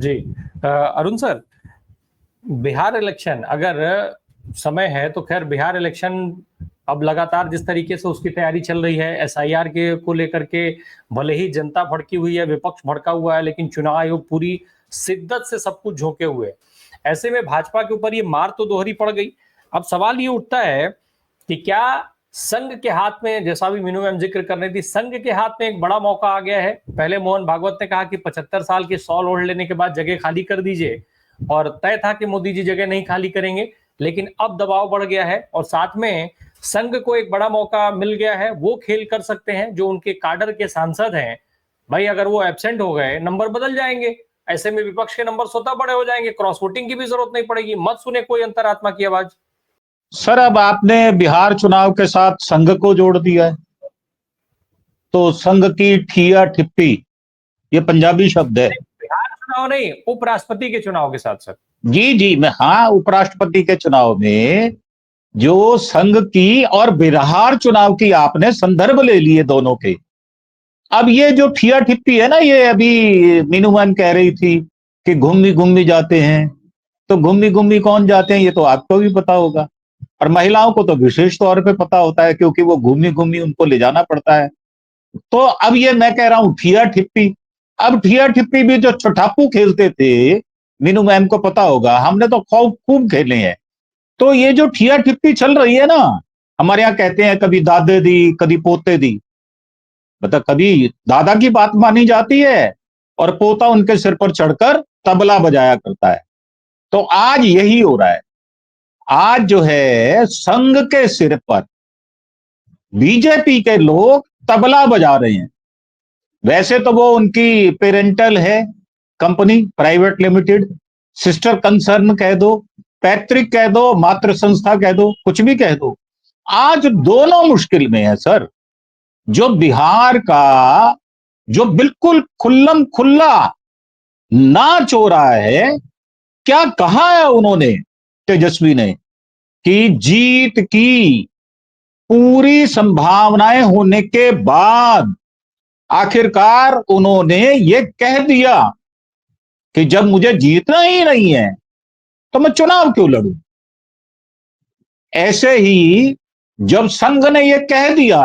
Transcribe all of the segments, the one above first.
जी। Arun sir, Bihar election अगर समय है तो खैर बिहार इलेक्शन अब लगातार जिस तरीके से उसकी तैयारी चल रही है एसआईआर के को लेकर के, भले ही जनता भड़की हुई है, विपक्ष भड़का हुआ है, लेकिन चुनाव आयोग पूरी शिद्दत से सब कुछ झोंके हुए है। ऐसे में भाजपा के ऊपर ये मार तो दोहरी पड़ गई। अब सवाल ये उठता है कि क्या संघ के हाथ में, जैसा भी मीनू मैम जिक्र कर रही थी, संघ के हाथ में एक बड़ा मौका आ गया है। पहले मोहन भागवत ने कहा कि 75 साल के सॉल ओढ़ लेने के बाद जगह खाली कर दीजिए, और तय था कि मोदी जी जगह नहीं खाली करेंगे, लेकिन अब दबाव बढ़ गया है और साथ में संघ को एक बड़ा मौका मिल गया है। वो खेल कर सकते हैं जो उनके काडर के सांसद हैं। भाई अगर वो एब्सेंट हो गए, नंबर बदल जाएंगे, ऐसे में विपक्ष के नंबर स्वतः बड़े हो जाएंगे, क्रॉस वोटिंग की भी जरूरत नहीं पड़ेगी। मत सुने कोई अंतरात्मा की आवाज। सर, अब आपने बिहार चुनाव के साथ संघ को जोड़ दिया है, तो संघ की ठिया ठिप्पी, ये पंजाबी शब्द है। बिहार चुनाव नहीं, उपराष्ट्रपति के चुनाव के साथ सर। जी जी, मैं, हाँ, उपराष्ट्रपति के चुनाव में जो संघ की और बिहार चुनाव की आपने संदर्भ ले लिए दोनों के। अब ये जो ठिया ठिप्पी है ना, ये अभी मीनू मैम कह रही थी कि घूमी घूमी जाते हैं, तो घूमी घूमी कौन जाते हैं ये तो आपको भी पता होगा, और महिलाओं को तो विशेष तौर पे पता होता है क्योंकि वो घूमी घूमी उनको ले जाना पड़ता है। तो अब ये मैं कह रहा हूं ठिया ठिप्पी। अब ठिया ठिप्पी भी जो छोटापू खेलते थे, मीनू मैम को पता होगा, हमने तो खूब खूब खेले हैं। तो ये जो ठिया ठिप्पी चल रही है ना, हमारे यहाँ कहते हैं कभी दादे दी कभी पोते दी, मतलब कभी दादा की बात मानी जाती है और पोता उनके सिर पर चढ़कर तबला बजाया करता है। तो आज यही हो रहा है। आज जो है संघ के सिर पर बीजेपी के लोग तबला बजा रहे हैं। वैसे तो वो उनकी पेरेंटल है company, private limited, sister concern कह दो, पैतृक कह दो, मातृ संस्था कह दो, कुछ भी कह दो, आज दोनों मुश्किल में है सर। जो बिहार का जो बिल्कुल खुल्लम खुल्ला नाच हो रहा है, क्या कहा है उन्होंने, तेजस्वी ने, कि जीत की पूरी संभावनाएं होने के बाद आखिरकार उन्होंने ये कह दिया कि जब मुझे जीतना ही नहीं है तो मैं चुनाव क्यों लड़ूं। ऐसे ही जब संघ ने यह कह दिया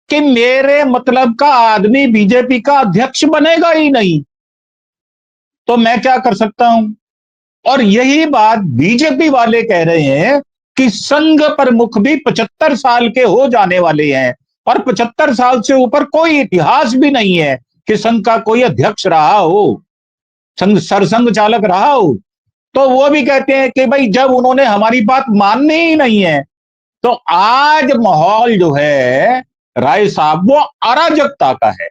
कि मेरे मतलब का आदमी बीजेपी का अध्यक्ष बनेगा ही नहीं, तो मैं क्या कर सकता हूं। और यही बात बीजेपी वाले कह रहे हैं कि संघ प्रमुख भी 75 साल के हो जाने वाले हैं, और 75 साल से ऊपर कोई इतिहास भी नहीं है कि संघ का कोई अध्यक्ष रहा हो, संघ सरसंघ चालक रहा हो। तो वो भी कहते हैं कि भाई जब उन्होंने हमारी बात माननी ही नहीं है, तो आज माहौल जो है राय साहब वो अराजकता का है।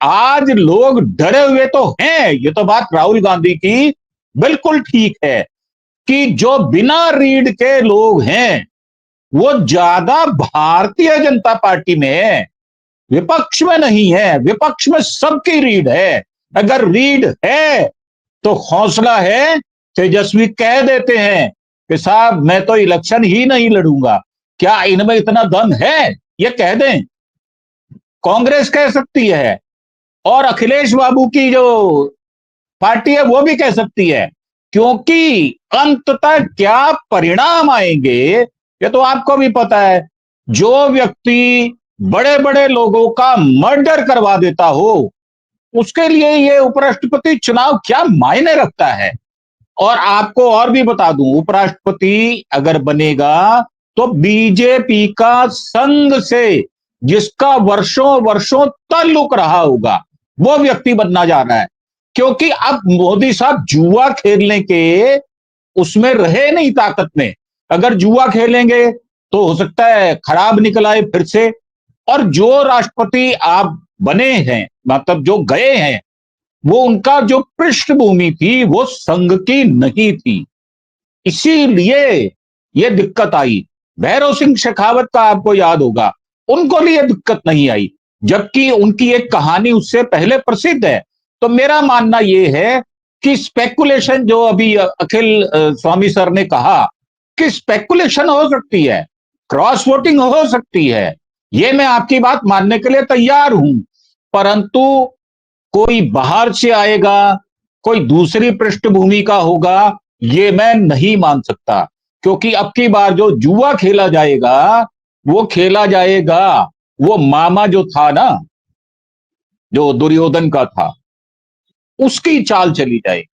आज लोग डरे हुए तो हैं, ये तो बात राहुल गांधी की बिल्कुल ठीक है कि जो बिना रीढ़ के लोग हैं वो ज्यादा भारतीय जनता पार्टी में है, विपक्ष में नहीं है। विपक्ष में सबकी रीढ़ है। अगर रीढ़ है तो हौसला है, तेजस्वी कह देते हैं कि साहब मैं तो इलेक्शन ही नहीं लड़ूंगा। क्या इनमें इतना दम है, ये कह दें। कांग्रेस कह सकती है, और अखिलेश बाबू की जो पार्टी है वो भी कह सकती है, क्योंकि अंततः क्या परिणाम आएंगे ये तो आपको भी पता है। जो व्यक्ति बड़े बड़े लोगों का मर्डर करवा देता हो, उसके लिए ये उपराष्ट्रपति चुनाव क्या मायने रखता है। और आपको और भी बता दूं, उपराष्ट्रपति अगर बनेगा तो बीजेपी का संघ से जिसका वर्षों वर्षों ताल्लुक रहा होगा वो व्यक्ति बनना जा रहा है। क्योंकि अब मोदी साहब जुआ खेलने के उसमें रहे नहीं ताकत में। अगर जुआ खेलेंगे तो हो सकता है खराब निकल आए फिर से। और जो राष्ट्रपति आप बने हैं, मतलब जो गए हैं, वो उनका जो पृष्ठभूमि थी वो संघ की नहीं थी, इसीलिए ये दिक्कत आई। भैरव सिंह शेखावत का आपको याद होगा, उनको लिए दिक्कत नहीं आई, जबकि उनकी एक कहानी उससे पहले प्रसिद्ध है। तो मेरा मानना यह है कि स्पेकुलेशन जो अभी अखिल स्वामी सर ने कहा कि स्पेकुलेशन हो सकती है, क्रॉस वोटिंग हो सकती है, ये मैं आपकी बात मानने के लिए तैयार हूं। परंतु कोई बाहर से आएगा, कोई दूसरी पृष्ठभूमि का होगा, ये मैं नहीं मान सकता, क्योंकि अब की बार जो जुआ खेला जाएगा वो खेला जाएगा, वो मामा जो था ना, जो दुर्योधन का था, उसकी चाल चली जाएगी।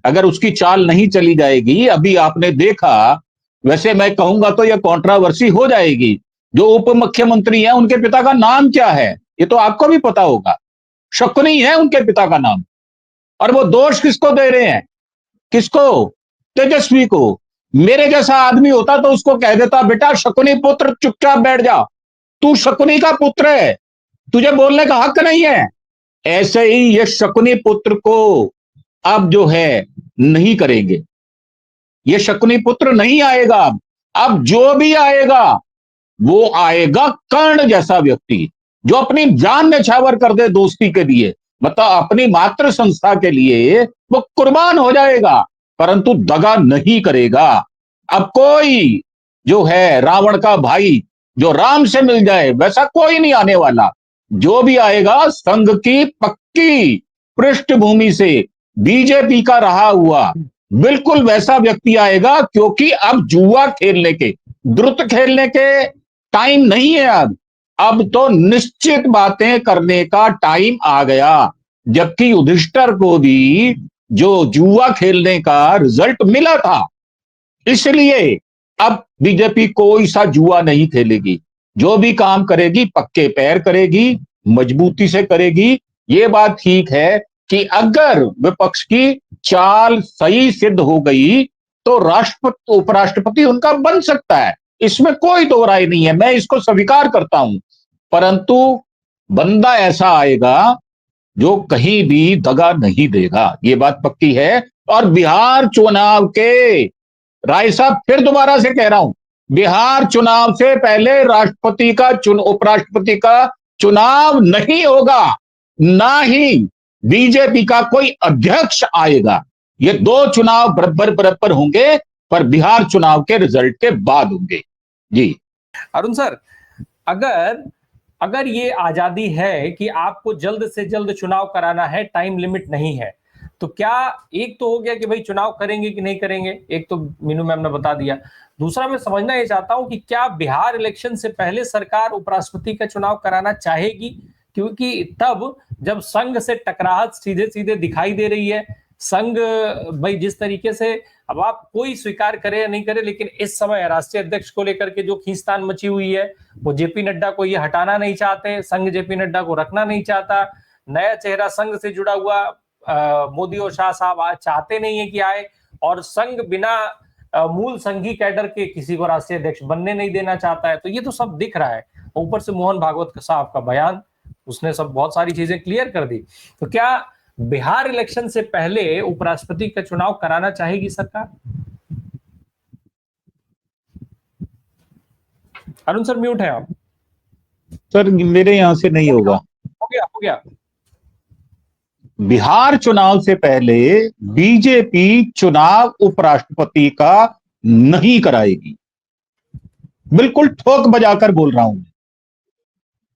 अगर उसकी चाल नहीं चली जाएगी, अभी आपने देखा, वैसे मैं कहूंगा तो यह कंट्रोवर्सी हो जाएगी, जो उप मुख्यमंत्री हैं उनके पिता का नाम क्या है, ये तो आपको भी पता होगा, शकुनी है उनके पिता का नाम। और वो दोष किसको दे रहे हैं, किसको, तेजस्वी को। मेरे जैसा आदमी होता तो उसको कह देता, बेटा शकुनी पुत्र चुपचाप बैठ जा, तू शकुनी का पुत्र है, तुझे बोलने का हक नहीं है। ऐसे ही ये शकुनी पुत्र को अब जो है नहीं करेंगे, ये शकुनी पुत्र नहीं आएगा। अब जो भी आएगा वो आएगा कर्ण जैसा व्यक्ति, जो अपनी जान न्यौछावर कर दे दोस्ती के लिए, मतलब अपनी मातृ संस्था के लिए वो कुर्बान हो जाएगा, परंतु दगा नहीं करेगा। अब कोई जो है रावण का भाई जो राम से मिल जाए, वैसा कोई नहीं आने वाला। जो भी आएगा संघ की पक्की पृष्ठभूमि से, बीजेपी का रहा हुआ, बिल्कुल वैसा व्यक्ति आएगा, क्योंकि अब जुआ खेलने के, द्रुत खेलने के टाइम नहीं है। अब तो निश्चित बातें करने का टाइम आ गया। जबकि युधिष्ठिर को भी जो जुआ खेलने का रिजल्ट मिला था, इसलिए अब बीजेपी कोई सा जुआ नहीं खेलेगी, जो भी काम करेगी पक्के पैर करेगी, मजबूती से करेगी। ये बात ठीक है कि अगर विपक्ष की चाल सही सिद्ध हो गई तो राष्ट्रपति उपराष्ट्रपति उनका बन सकता है, इसमें कोई दो राय नहीं है, मैं इसको स्वीकार करता हूं। परंतु बंदा ऐसा आएगा जो कहीं भी दगा नहीं देगा, ये बात पक्की है। और बिहार चुनाव के, राय साहब फिर दोबारा से कह रहा हूं, बिहार चुनाव से पहले राष्ट्रपति का उपराष्ट्रपति का चुनाव नहीं होगा, ना ही बीजेपी का कोई अध्यक्ष आएगा। ये दो चुनाव बराबर बराबर होंगे, पर बिहार चुनाव के रिजल्ट के बाद होंगे। जी अरुण सर, अगर अगर ये आजादी है कि आपको जल्द से जल्द चुनाव कराना है, टाइम लिमिट नहीं है, तो क्या, एक तो हो गया कि भाई चुनाव करेंगे कि नहीं करेंगे, एक तो मीनू मैम ने बता दिया। दूसरा मैं समझना ये चाहता हूं कि क्या बिहार इलेक्शन से पहले सरकार उपराष्ट्रपति का चुनाव कराना चाहेगी, क्योंकि तब जब संघ से टकराहट सीधे सीधे दिखाई दे रही है। संघ भाई जिस तरीके से, अब आप कोई स्वीकार करे या नहीं करे, लेकिन इस समय राष्ट्रीय अध्यक्ष को लेकर के जो खींचतान मची हुई है, वो जेपी नड्डा को ये हटाना नहीं चाहते, संघ जेपी नड्डा को रखना नहीं चाहता। नया चेहरा संघ से जुड़ा हुआ मोदी और शाह साहब चाहते नहीं है कि आए, और संघ बिना मूल संघी कैडर के किसी को राष्ट्रीय अध्यक्ष बनने नहीं देना चाहता है। तो ये तो सब दिख रहा है। ऊपर से मोहन भागवत साहब का बयान, उसने सब बहुत सारी चीजें क्लियर कर दी। तो क्या बिहार इलेक्शन से पहले उपराष्ट्रपति का चुनाव कराना चाहेगी सरकार? अरुण सर म्यूट है आप। सर मेरे यहां से नहीं होगा। हो गया, हो गया। बिहार चुनाव से पहले बीजेपी चुनाव उपराष्ट्रपति का नहीं कराएगी, बिल्कुल ठोक बजाकर बोल रहा हूं।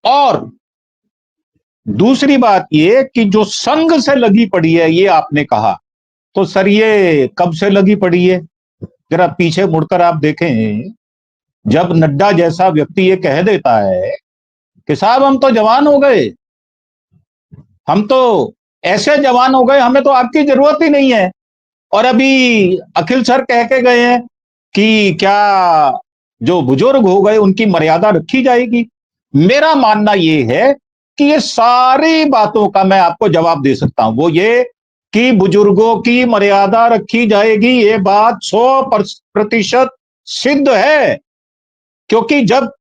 और दूसरी बात यह कि जो संघ से लगी पड़ी है, ये आपने कहा, तो सर ये कब से लगी पड़ी है, जरा पीछे मुड़कर आप देखें। जब नड्डा जैसा व्यक्ति ये कह देता है कि साहब हम तो जवान हो गए, हम तो ऐसे जवान हो गए, हमें तो आपकी जरूरत ही नहीं है, और अभी अखिल सर कह के गए हैं कि क्या जो बुजुर्ग हो गए उनकी मर्यादा रखी जाएगी। मेरा मानना यह है कि ये सारी बातों का मैं आपको जवाब दे सकता हूं। वो ये कि बुजुर्गों की मर्यादा रखी जाएगी, ये बात 100% सिद्ध है। क्योंकि जब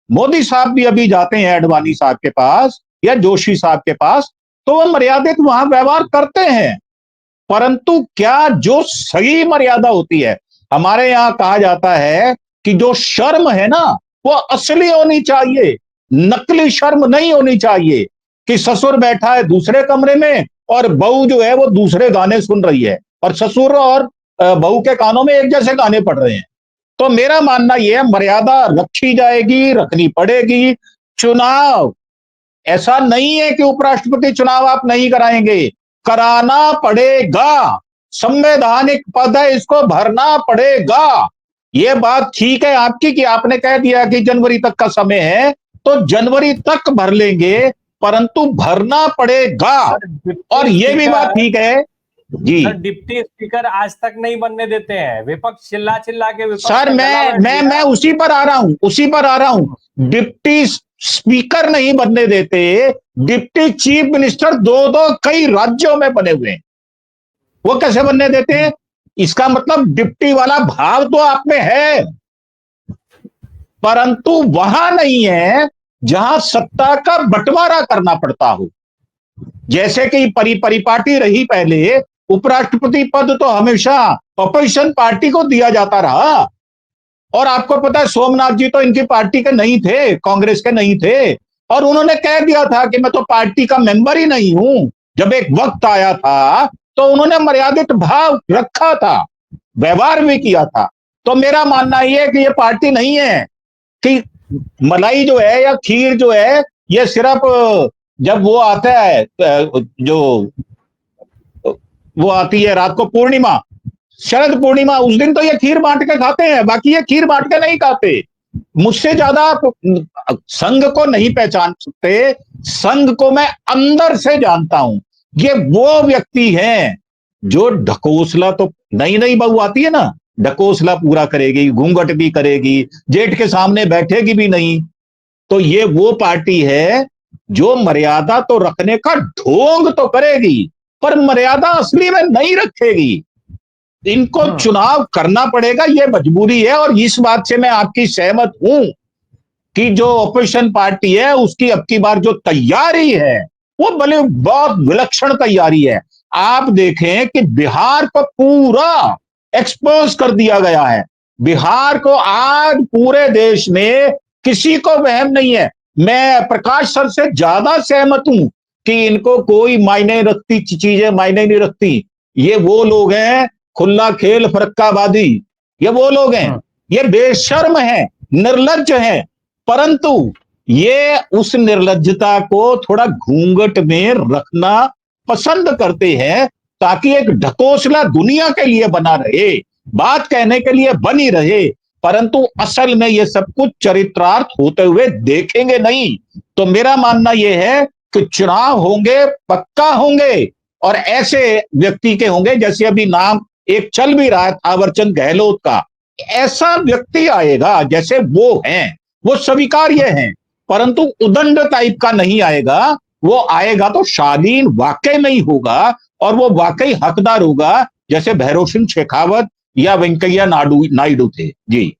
मोदी साहब भी अभी जाते हैं अडवाणी साहब के पास या जोशी साहब के पास, तो वो मर्यादित वहां व्यवहार करते हैं। परंतु क्या जो सही मर्यादा होती है, हमारे यहां कहा जाता है कि जो शर्म है ना, वो असली होनी चाहिए, नकली शर्म नहीं होनी चाहिए। कि ससुर बैठा है दूसरे कमरे में और बहू जो है वो दूसरे गाने सुन रही है, और ससुर और बहू के कानों में एक जैसे गाने पड़ रहे हैं। तो मेरा मानना यह है, मर्यादा रखी जाएगी, रखनी पड़ेगी। चुनाव ऐसा नहीं है कि उपराष्ट्रपति चुनाव आप नहीं कराएंगे, कराना पड़ेगा, संवैधानिक पद है, इसको भरना पड़ेगा। ये बात ठीक है आपकी कि आपने कह दिया कि जनवरी तक का समय है, तो जनवरी तक भर लेंगे, परंतु भरना पड़ेगा। सर और डिप्टी ये भी बात स्पीकर, ठीक है जी सर डिप्टी स्पीकर आज तक नहीं बनने देते हैं। विपक्ष चिल्ला चिल्ला के विपक्ष सर। का गला मैं बैठ मैं गया। मैं उसी पर आ रहा हूं, उसी पर आ रहा हूं। डिप्टी स्पीकर नहीं बनने देते, डिप्टी चीफ मिनिस्टर दो दो कई राज्यों में बने हुए हैं, वो कैसे बनने देते हैं? इसका मतलब डिप्टी वाला भाव तो आप में है, परंतु वहां नहीं है जहां सत्ता का बंटवारा करना पड़ता हो। जैसे कि परिपाटी रही पहले, उपराष्ट्रपति पद तो हमेशा अपोजिशन पार्टी को दिया जाता रहा। और आपको पता है सोमनाथ जी तो इनकी पार्टी के नहीं थे, कांग्रेस के नहीं थे, और उन्होंने कह दिया था कि मैं तो पार्टी का मेंबर ही नहीं हूं। जब एक वक्त आया था तो उन्होंने मर्यादित भाव रखा था, व्यवहार भी किया था। तो मेरा मानना यह है कि ये पार्टी नहीं है कि मलाई जो है या खीर जो है ये सिर्फ जब वो आता है, जो वो आती है रात को पूर्णिमा, शरद पूर्णिमा, उस दिन तो ये खीर बांट के खाते हैं, बाकी ये खीर बांट के नहीं खाते। मुझसे ज्यादा आप संघ को नहीं पहचान सकते, संघ को मैं अंदर से जानता हूं। ये वो व्यक्ति हैं जो ढकोसला, तो नई नई बहू आती है ना, ढकोसला पूरा करेगी, घूंघट भी करेगी, जेठ के सामने बैठेगी भी नहीं। तो ये वो पार्टी है जो मर्यादा तो रखने का ढोंग तो करेगी, पर मर्यादा असली में नहीं रखेगी। इनको चुनाव करना पड़ेगा, ये मजबूरी है। और इस बात से मैं आपकी सहमत हूं कि जो अपोजिशन पार्टी है उसकी अब की बार जो तैयारी है वो भले बहुत विलक्षण तैयारी है। आप देखें कि बिहार को पूरा एक्सपोज कर दिया गया है। बिहार को आज पूरे देश में किसी को वहम नहीं है। मैं प्रकाश सर से ज्यादा सहमत हूं कि इनको कोई मायने रखती चीजें मायने नहीं रखती। ये वो लोग हैं खुला खेल फरक्काबादी, ये वो लोग हैं, ये बेशर्म हैं, निर्लज्ज हैं, परंतु ये उस निर्लज्जता को थोड़ा घूंघट में रखना पसंद करते हैं ताकि एक ढकोसला दुनिया के लिए बना रहे, बात कहने के लिए बनी रहे, परंतु असल में ये सब कुछ चरितार्थ होते हुए देखेंगे नहीं। तो मेरा मानना यह है कि चुनाव होंगे, पक्का होंगे, और ऐसे व्यक्ति के होंगे, जैसे अभी नाम एक चल भी रहा है थावरचंद गहलोत का, ऐसा व्यक्ति आएगा जैसे वो हैं, वो स्वीकार्य हैं, परंतु उदंड टाइप का नहीं आएगा। वो आएगा तो शालीन वाकई में ही होगा, और वो वाकई हकदार होगा, जैसे भैरों सिंह शेखावत या वेंकैया नायडू थे जी।